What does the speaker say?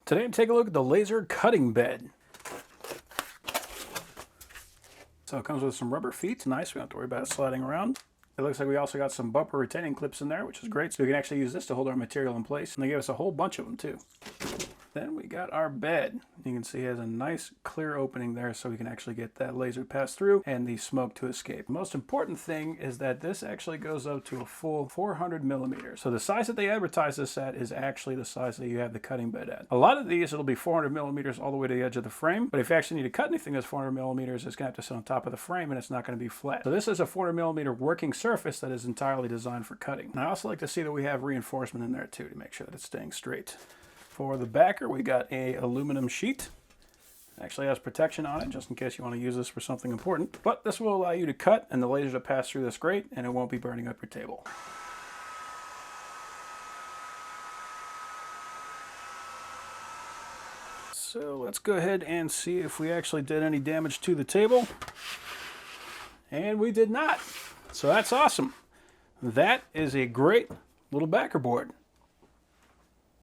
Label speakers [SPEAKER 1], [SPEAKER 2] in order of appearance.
[SPEAKER 1] Today I'm taking a look at the laser cutting bed. So it comes with some rubber feet. It's nice. We don't have to worry about it sliding around. It looks like we also got some bumper retaining clips in there, which is great. So we can actually use this to hold our material in place. And they gave us a whole bunch of them too. Then we got our bed. You can see it has a nice clear opening there so we can actually get that laser pass through and the smoke to escape. The most important thing is that this actually goes up to a full 400 millimeters. So the size that they advertise this at is actually the size that you have the cutting bed at. A lot of these, it'll be 400 millimeters all the way to the edge of the frame. But if you actually need to cut anything that's 400 millimeters, it's going to have to sit on top of the frame and it's not going to be flat. So this is a 400 millimeter working surface that is entirely designed for cutting. And I also like to see that we have reinforcement in there too to make sure that it's staying straight. For the backer, we got a aluminum sheet. It actually has protection on it, just in case you want to use this for something important. But this will allow you to cut and the laser to pass through this grate, and it won't be burning up your table. So let's go ahead and see if we actually did any damage to the table. And we did not. So that's awesome. That is a great little backer board.